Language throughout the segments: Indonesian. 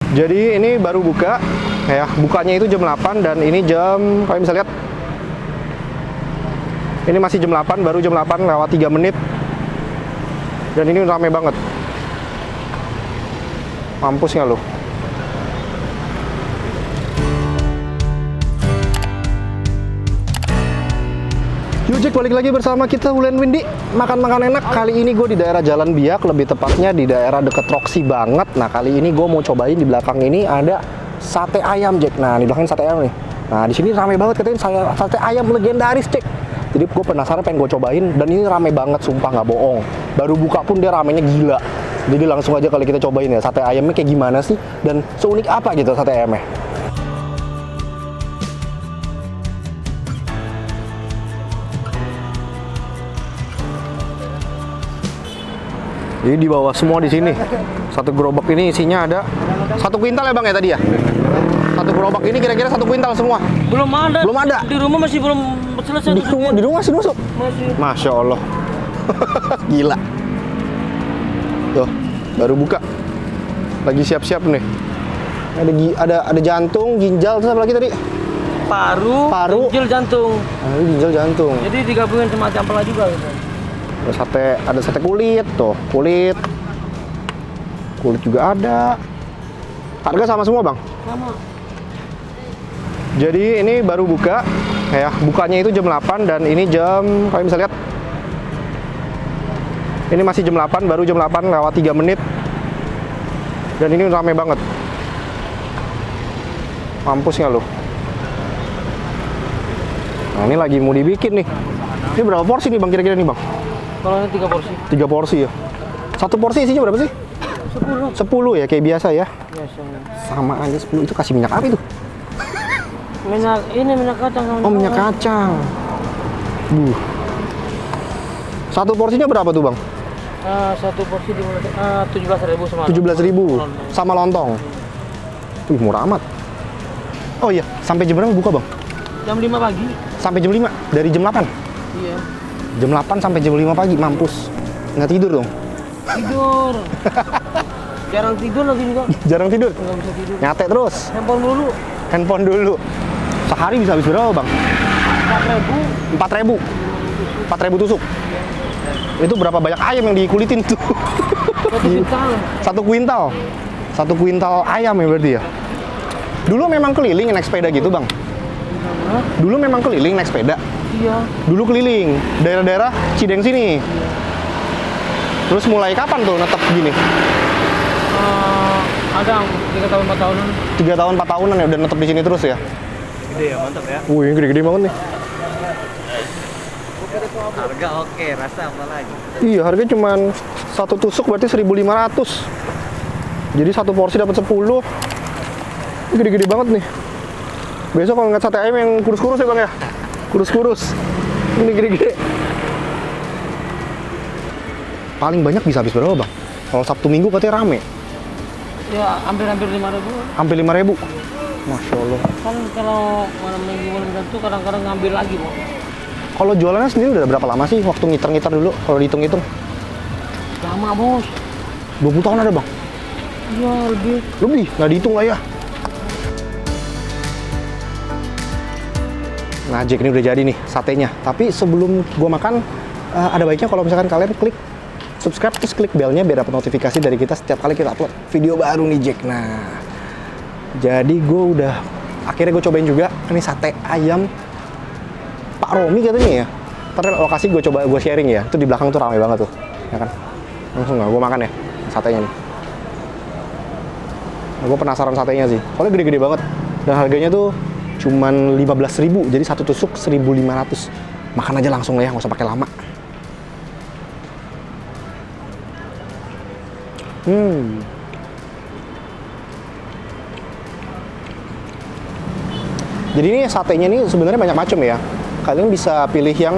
Jadi ini baru buka ya, bukanya itu jam 8 dan ini jam, kalian bisa lihat ini masih jam 8, baru jam 8 lewat 3 menit dan ini rame banget. Mampus nggak lo? Yuk balik lagi bersama kita Wulan Windy, makan-makan enak. Kali ini gue di daerah Jalan Biak, lebih tepatnya di daerah deket Roxy banget. Nah kali ini gue mau cobain, di belakang ini ada sate ayam Jack. Nah di belakang sate ayam nih. Nah di sini rame banget katanya sate ayam legendaris Jack. Jadi gue penasaran, pengen gue cobain, dan ini rame banget, sumpah nggak bohong. Baru buka pun dia ramenya gila. Jadi langsung aja kali kita cobain ya, sate ayamnya kayak gimana sih dan seunik apa gitu sate ayamnya. Jadi di bawah semua di sini. Satu gerobak ini isinya ada 1 kuintal ya Bang ya tadi ya? Satu gerobak ini kira-kira 1 kuintal semua? Belum ada. Belum ada? Di rumah masih belum selesai. Di rumah masih nusuk? Masih. Masya Allah. Gila. Tuh, baru buka. Lagi siap-siap nih. Ada jantung, ginjal, terus apa lagi tadi? Paru. Ginjal, jantung. Ginjal, jantung. Jadi digabungin sama campela juga gitu. Terus ada sate kulit, tuh, kulit juga ada. Harga sama semua Bang? Sama. Jadi ini baru buka ya, bukanya itu jam 8 dan ini jam, kalian bisa lihat ini masih jam 8, baru jam 8 lewat 3 menit dan ini rame banget. Mampus nggak lo? Nah ini lagi mau dibikin nih. Ini berapa porsi nih Bang kira-kira nih Bang? Kalau ini 3 porsi. 3 porsi ya. Satu porsi isinya berapa sih? 10. 10 ya, kayak biasa ya. Biasanya. Sama aja 10. Itu kasih minyak apa itu? Minyak kacang. Oh, minyak kacang. Satu porsinya berapa tuh Bang? Satu porsi dimulai 17.000 sama 17.000 sama lontong. Wih, murah amat. Oh iya, sampai jam berapa buka Bang? Jam 5 pagi. Sampai jam 5, dari jam 8? Iya. Jam 8 sampai jam 5 pagi, mampus. Nggak tidur dong? Tidur. Jarang tidur lagi juga. Jarang tidur? Nggak bisa tidur. Nyate terus? Handphone dulu. Sehari bisa habis berapa Bang? 4.000. 4.000 tusuk? Itu berapa banyak ayam yang dikulitin tuh? 1 kuintal. 1 kuintal? 1 kuintal ayam ya berarti ya? Dulu memang keliling naik sepeda gitu Bang? Dulu memang keliling naik sepeda? Iya. Dulu keliling daerah-daerah Cideng sini. Terus mulai kapan tuh netep gini? Ada 3 tahun 4 tahunan. 3 tahun 4 tahunan ya udah netep di sini terus ya? Gede ya, mantap ya. Wih, gede-gede banget nih. Harga oke, rasa apa lagi? Iya, harganya cuma 1 tusuk berarti 1.500. Jadi 1 porsi dapat 10. Ini gede-gede banget nih. Besok kalau ngeliat sate ayam yang kurus-kurus ya Bang ya? Kurus-kurus. Ini gede-gede. Paling banyak bisa habis berapa Bang? Kalau Sabtu Minggu katanya rame. Ya, hampir 5.000. Hampir 5.000. Masya Allah. Kan kalau malam minggu itu kadang-kadang ngambil lagi, Bang. Kalau jualannya sendiri udah berapa lama sih? Waktu ngiter-ngiter dulu, kalau dihitung-hitung. Lama, Bos. 20 tahun ada Bang? Iya, lebih. Lebih? Nggak dihitung lah ya. Nah, Jack ini udah jadi nih satenya. Tapi sebelum gua makan, ada baiknya kalau misalkan kalian klik subscribe, terus klik belnya biar dapat notifikasi dari kita setiap kali kita upload video baru nih Jack. Nah, jadi gue udah akhirnya gue cobain juga ini sate ayam Pak Romi katanya ya. Ntar lokasi gue coba gue sharing ya. Itu di belakang tuh ramai banget tuh, ya kan? Langsung nggak gue makan ya satenya nih. Nah, gue penasaran satenya sih. Soalnya gede-gede banget dan harganya tuh cuman 15.000, jadi 1 tusuk 1.500. Makan aja langsung ya, nggak usah pakai lama. Jadi ini satenya ini sebenarnya banyak macam ya. Kalian bisa pilih yang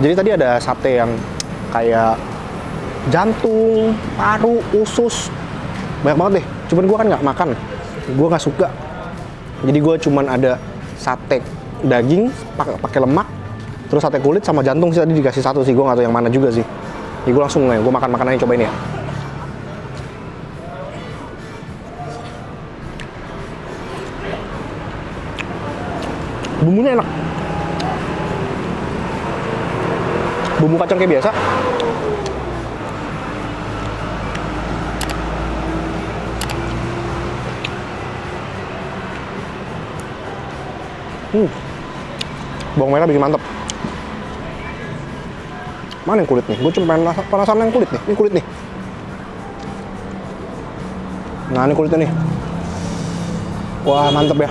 jadi tadi ada sate yang kayak jantung, paru, usus, banyak banget deh. Cuman gue kan nggak makan, gue nggak suka. Jadi gue cuman ada sate daging pakai lemak, terus sate kulit sama jantung sih tadi dikasih 1 sih. Gue nggak tahu yang mana juga sih. Jadi gue langsung nih, gue makan makanannya, cobain ya. Bumbunya enak. Bumbu kacang kayak biasa. Bawang merah bikin mantep. Mana yang kulit nih? Gue cuma penasaran yang kulit nih. Ini kulit nih. Nah, ini kulitnya nih. Wah, mantep ya.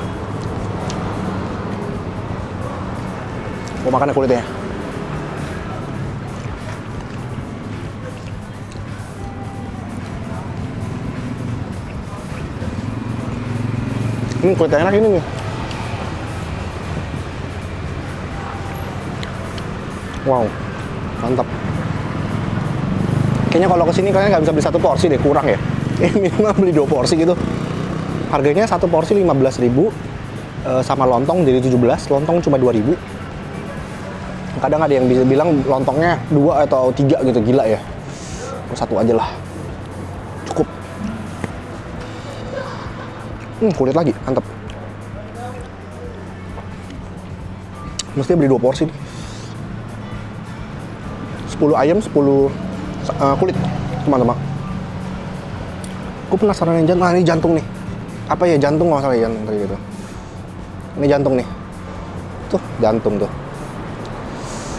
Gue makan kulitnya. Kulitnya enak ini nih. Wow, mantap. Kayaknya kalau kesini kalian nggak bisa beli 1 porsi deh, kurang ya. Minimal beli 2 porsi gitu. Harganya 1 porsi 15.000, sama lontong jadi 17. Lontong cuma 2.000. Kadang ada yang bisa bilang lontongnya 2 atau 3 gitu, gila ya. 1 aja lah, cukup. Kulit lagi, mantap. Mesti beli 2 porsi nih. 10 ayam, 10 kulit, teman-teman. Gue penasaran yang jantung. Nah, ini jantung nih. Apa ya, jantung nggak salah ya, jantung tadi gitu. Ini jantung nih. Tuh, jantung tuh.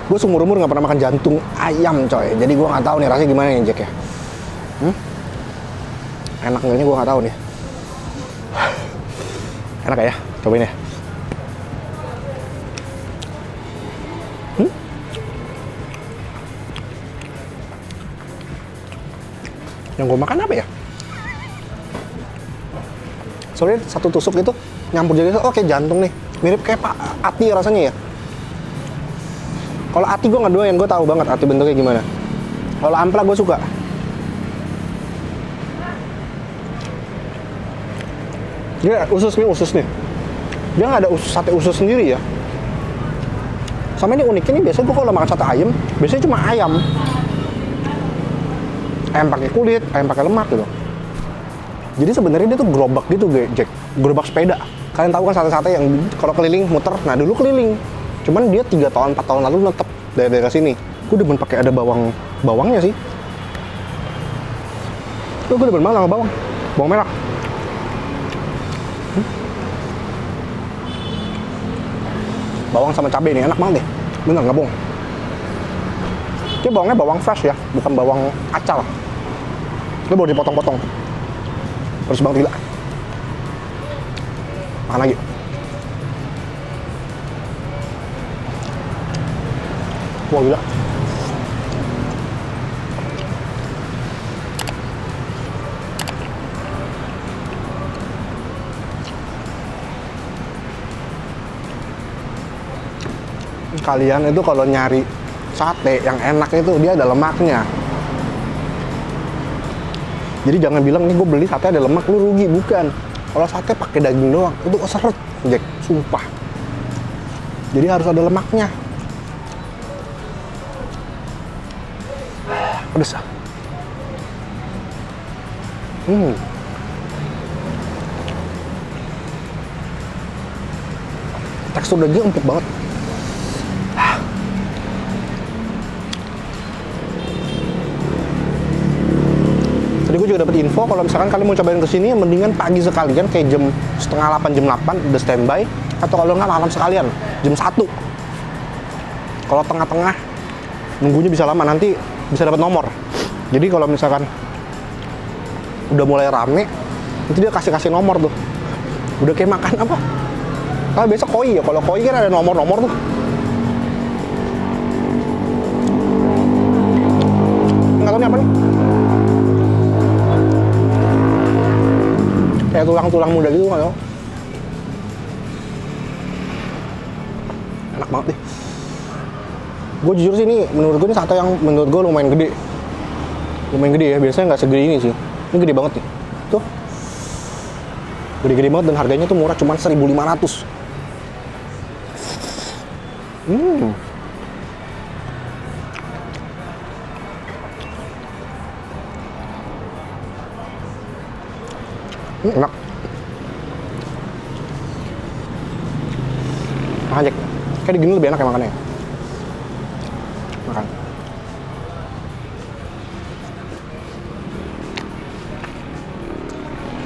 Gue seumur-umur nggak pernah makan jantung ayam, coy. Jadi gue nggak tahu nih rasanya gimana nih, Jack ya. Enak nggaknya gue nggak tahu nih. Enak ya? Cobain ya. Yang gue makan apa ya? Soalnya 1 tusuk itu nyampur jadi kayak jantung nih. Mirip kayak ati rasanya ya. Kalau ati gue nggak doyan, gue tahu banget ati bentuknya gimana. Kalau ampela gue suka. Dia usus nih. Dia nggak ada sate usus sendiri ya. Sama ini uniknya nih, biasanya gue kalau makan sate ayam, biasanya cuma ayam. Ayam pakai kulit, ayam pakai lemak gitu. Jadi sebenarnya dia tuh gerobak gitu, Jack. Gerobak sepeda. Kalian tahu kan sate-sate yang kalau keliling muter. Nah, dulu keliling. Cuman dia 3 tahun, 4 tahun lalu netep dari daerah sini. Gue demen pakai ada bawangnya sih. Gue demen banget sama bawang merah. Bawang sama cabai nih enak banget deh. Bener nggak bohong. Ini bawangnya bawang fresh ya, bukan bawang acar. Ini baru dipotong-potong. Terus banget gila. Makan lagi. Wah gila. Kalian itu kalau nyari sate yang enak itu dia ada lemaknya. Jadi jangan bilang nih gue beli sate ada lemak, lu rugi. Bukan. Kalau sate pakai daging doang itu seret, Jack, sumpah. Jadi harus ada lemaknya. Pedes ah. Tekstur daging empuk banget. Tadi gue juga dapat info kalau misalkan kalian mau cobain kesini, mendingan pagi sekalian kayak jam 7:30, jam 8 udah standby, atau kalau nggak malam sekalian jam 1. Kalau tengah-tengah nunggunya bisa lama, nanti bisa dapat nomor. Jadi kalau misalkan udah mulai rame, itu dia kasih nomor tuh. Udah kayak makan apa? Kalau biasa koi ya, kalau koi kan ada nomor-nomor tuh. Nggak tahu nih apa nih. Kayak tulang-tulang muda gitu, nggak tahu. Enak banget deh. Gue jujur sih, ini menurut gue ini sate yang menurut gue lumayan gede. Lumayan gede ya, biasanya nggak segede ini sih. Ini gede banget nih. Tuh. Gede-gede banget dan harganya tuh murah, cuma 1.500. Enak. Makan Jack. Kayak digini lebih enak ya makannya. Makan.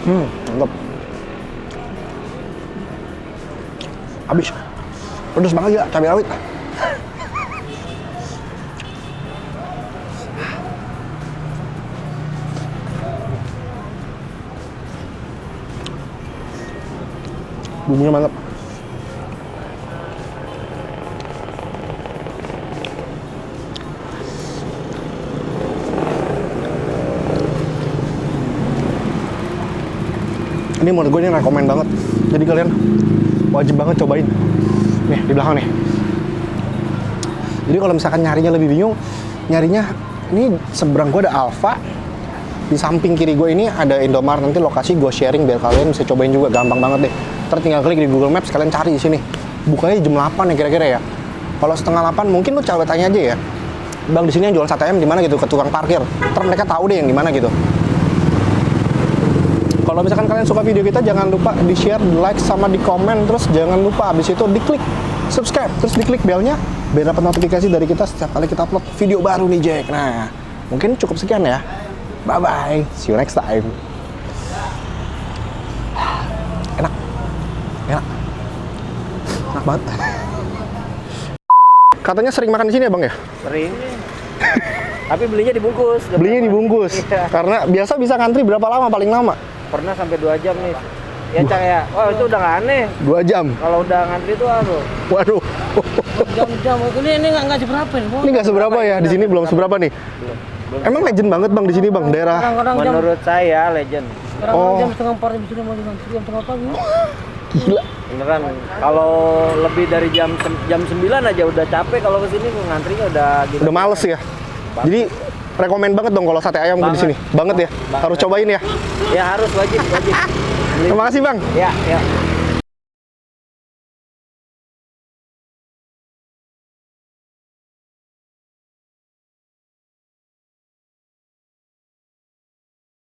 Mantap. Habis. Pedes banget ya cabai rawit. Bumbunya mantap. Ini menurut gue ini rekomen banget. Jadi kalian wajib banget cobain. Nih di belakang nih. Jadi kalau misalkan nyarinya lebih bingung, nyarinya ini seberang gue ada Alfa. Di samping kiri gue ini ada Indomaret. Nanti lokasi gue sharing biar kalian bisa cobain juga, gampang banget deh. Ntar tinggal klik di Google Maps, kalian cari di sini. Bukanya jam 8 ya kira-kira ya. Kalau setengah 8 mungkin lu coba tanya aja ya. Bang, di sini yang jual sate ayam di mana gitu, ke tukang parkir. Ntar mereka tahu deh yang di mana gitu. Kalau misalkan kalian suka video kita, jangan lupa di-share, di-like, sama di-komen. Terus jangan lupa abis itu diklik subscribe, terus diklik belnya biar dapat notifikasi dari kita setiap kali kita upload video baru nih, Jack. Nah, mungkin cukup sekian ya. Bye-bye. See you next time. Enak. Enak. Enak banget. Katanya sering makan di sini ya, Bang ya? Sering. Tapi belinya dibungkus. Belinya dibungkus. Iya. Karena biasa bisa ngantri berapa lama paling lama? Pernah sampai 2 jam nih. Ya kayak, wah itu udah nggak aneh. 2 jam. Kalau udah ngantri tuh aduh. Waduh. Jam-jam. Ini nggak seberapa nih. Ini nggak seberapa ya, di sini belum seberapa nih. Emang legend banget Bang di sini Bang, daerah. Kadang-kadang jam. Menurut saya legend. Kadang-kadang Oh. jam setengah 4 bisa mau jam setengah pagi. Gila. Beneran. Kalau lebih dari jam 9 aja udah capek, kalau kesini ngantrinya udah gitu. Udah males ya. Jadi rekomen banget dong kalau sate ayam di sini. Banget ya. Harus cobain ya. Ya harus wajib. Terima kasih Bang. Ya.